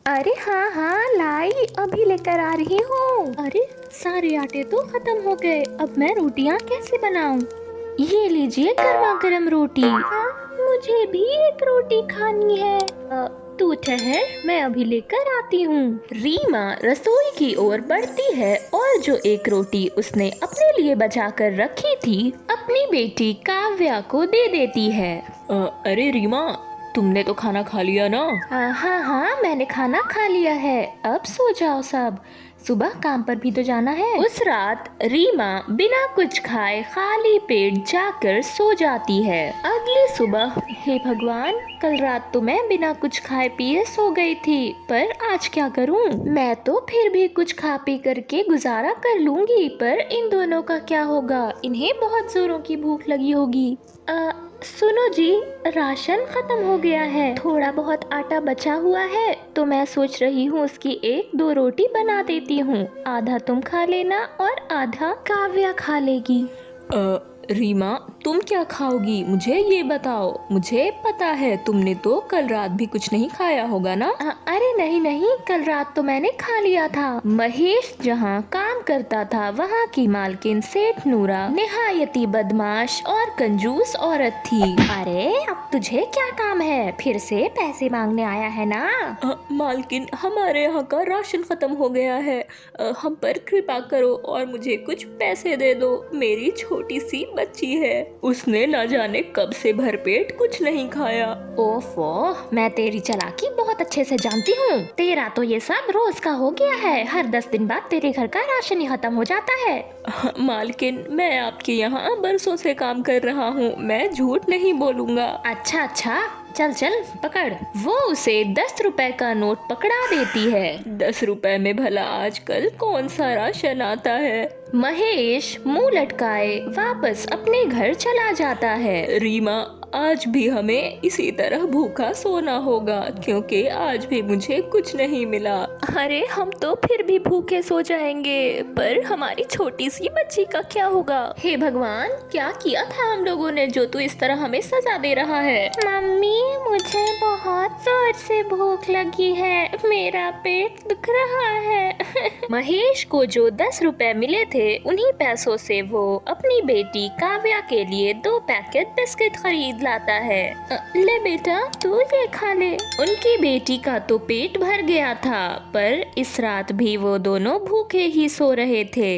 अरे हाँ हाँ लाई, अभी लेकर आ रही हूँ। अरे सारे आटे तो खत्म हो गए, अब मैं रोटियाँ कैसे बनाऊँ? ये लीजिए गर्मा गर्म रोटी। हाँ, मुझे भी एक रोटी खानी है। तू ठहर, मैं अभी लेकर आती हूँ। रीमा रसोई की ओर बढ़ती है और जो एक रोटी उसने अपने लिए बचा कर रखी थी अपनी बेटी काव्या को दे देती है। अरे रीमा, तुमने तो खाना खा लिया ना? हाँ हाँ हाँ, मैंने खाना खा लिया है, अब सो जाओ सब, सुबह काम पर भी तो जाना है। उस रात रीमा बिना कुछ खाए खाली पेट जाकर सो जाती है। अगली सुबह, हे भगवान, कल रात तो मैं बिना कुछ खाए पिए सो गई थी, पर आज क्या करूं? मैं तो फिर भी कुछ खा पी करके गुजारा कर लूंगी, पर इन दोनों का क्या होगा? इन्हें बहुत जोरों की भूख लगी होगी। सुनो जी, राशन खत्म हो गया है, थोड़ा बहुत आटा बचा हुआ है, तो मैं सोच रही हूँ उसकी एक दो रोटी बना देती हूँ, आधा तुम खा लेना और आधा काव्या खा लेगी। रीमा, तुम क्या खाओगी मुझे ये बताओ। मुझे पता है तुमने तो कल रात भी कुछ नहीं खाया होगा ना? अरे नहीं नहीं, कल रात तो मैंने खा लिया था। महेश जहाँ काम करता था वहाँ की मालकिन सेठ नूरा निहायती बदमाश और कंजूस औरत थी। अरे अब तुझे क्या काम है, फिर से पैसे मांगने आया है ना? मालकिन, हमारे यहाँ का राशन खत्म हो गया है, हम पर कृपा करो और मुझे कुछ पैसे दे दो। मेरी छोटी सी बच्ची है, उसने ना जाने कब से भरपेट कुछ नहीं खाया। ओफो, मैं तेरी चालाकी बहुत अच्छे से जानती हूँ। तेरा तो ये सब रोज का हो गया है, हर 10 दिन बाद तेरे घर का राशन ही खत्म हो जाता है। मालकिन, मैं आपके यहाँ बरसों से काम कर रहा हूँ, मैं झूठ नहीं बोलूँगा। अच्छा अच्छा, चल चल पकड़। वो उसे 10 रुपए का नोट पकड़ा देती है। 10 रुपए में भला आजकल कौन सा राशन आता है? महेश मुंह लटकाए वापस अपने घर चला जाता है। रीमा, आज भी हमें इसी तरह भूखा सोना होगा, क्योंकि आज भी मुझे कुछ नहीं मिला। अरे हम तो फिर भी भूखे सो जाएंगे, पर हमारी छोटी सी बच्ची का क्या होगा? हे भगवान, क्या किया था हम लोगों ने जो तू इस तरह हमें सजा दे रहा है? मम्मी, मुझे बहुत जोर से भूख लगी है, मेरा पेट दुख रहा है। महेश को जो 10 रुपए मिले थे, उन्हीं पैसों से वो अपनी बेटी काव्या के लिए 2 पैकेट बिस्किट खरीद लाता है। ले बेटा, तू ये खा ले। उनकी बेटी का तो पेट भर गया था, पर इस रात भी वो दोनों भूखे ही सो रहे थे।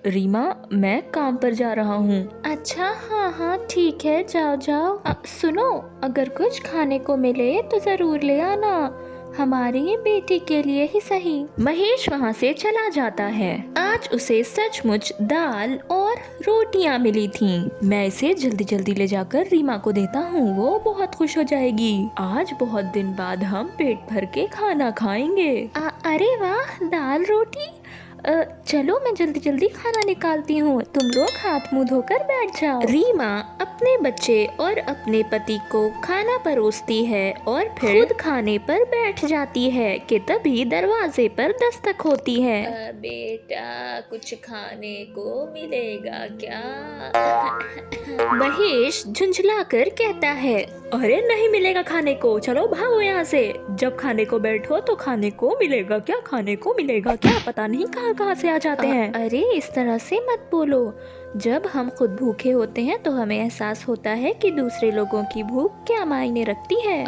रीमा, मैं काम पर जा रहा हूँ। अच्छा, हाँ हाँ ठीक है, जाओ जाओ। सुनो, अगर कुछ खाने को मिले तो जरूर ले आना, हमारी बेटी के लिए ही सही। महेश वहाँ से चला जाता है। आज उसे सचमुच दाल और रोटियाँ मिली थीं। मैं इसे जल्दी जल्दी ले जाकर रीमा को देता हूँ, वो बहुत खुश हो जाएगी। आज बहुत दिन बाद हम पेट भर के खाना खाएंगे। अरे वाह, दाल रोटी। चलो मैं जल्दी जल्दी खाना निकालती हूँ, तुम लोग हाथ मुंह धोकर बैठ जाओ। रीमा अपने बच्चे और अपने पति को खाना परोसती है और फिर खुद खाने पर बैठ जाती है कि तभी दरवाजे पर दस्तक होती है। बेटा, कुछ खाने को मिलेगा क्या? महेश झुंझलाकर कहता है। अरे नहीं मिलेगा खाने को, चलो भागो यहाँ से। जब खाने को बैठो तो खाने को मिलेगा क्या, खाने को मिलेगा क्या, पता नहीं कहाँ कहाँ से आ जाते हैं। अरे इस तरह से मत बोलो, जब हम खुद भूखे होते हैं तो हमें एहसास होता है कि दूसरे लोगों की भूख क्या मायने रखती है।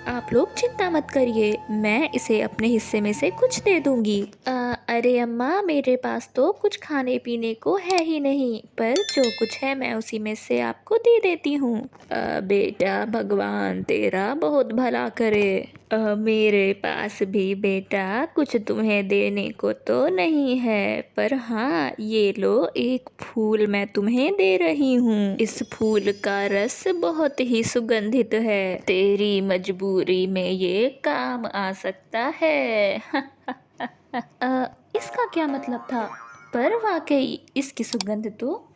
आप लोग चिंता मत करिए, मैं इसे अपने हिस्से में से कुछ दे दूंगी। अरे अम्मा, मेरे पास तो कुछ खाने पीने को है ही नहीं, पर जो कुछ है मैं उसी में से आपको दे देती हूँ। बेटा, भगवान तेरा बहुत भला करे। मेरे पास भी बेटा कुछ तुम्हें देने को तो नहीं है, पर हाँ, ये लो, एक फूल मैं तुम्हें दे रही हूँ। इस फूल का रस बहुत ही सुगंधित है, तेरी मजबूरी में ये काम आ सकता है। इसका क्या मतलब था? पर वाकई इसकी सुगंध तो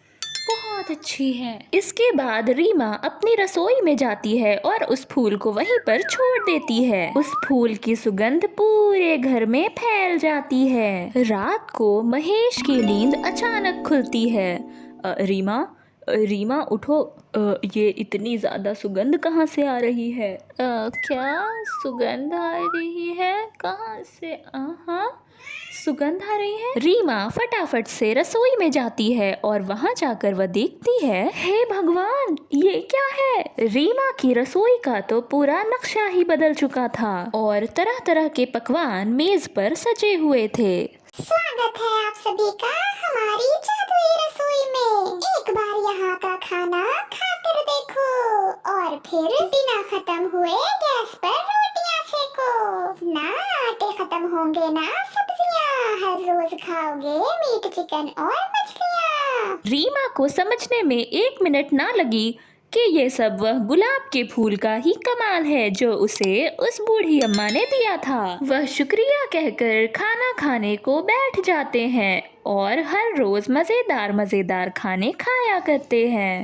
बहुत अच्छी है। इसके बाद रीमा अपनी रसोई में जाती है और उस फूल को वहीं पर छोड़ देती है। उस फूल की सुगंध पूरे घर में फैल जाती है। रात को महेश की नींद अचानक खुलती है। रीमा, रीमा उठो, ये इतनी ज्यादा सुगंध कहाँ से आ रही है? क्या सुगंध आ रही है? कहाँ से सुगंध आ रही है। रीमा फटाफट से रसोई में जाती है और वहाँ जाकर वह देखती है, हे भगवान, ये क्या है। रीमा की रसोई का तो पूरा नक्शा ही बदल चुका था और तरह तरह के पकवान मेज पर सजे हुए थे। स्वागत है आप सभी का हमारी जादुई रसोई में। एक बार यहाँ का खाना खाकर देखो और फिर बिना खत्म हुए गैस पर रोटियां सेको। ना आटे खत्म होंगे ना सब्जियां, हर रोज खाओगे मीट, चिकन और मछलियाँ। रीमा को समझने में 1 मिनट ना लगी कि ये सब वह गुलाब के फूल का ही कमाल है जो उसे उस बूढ़ी अम्मा ने दिया था। वह शुक्रिया कहकर खाना खाने को बैठ जाते हैं और हर रोज मजेदार मजेदार खाने खाया करते हैं।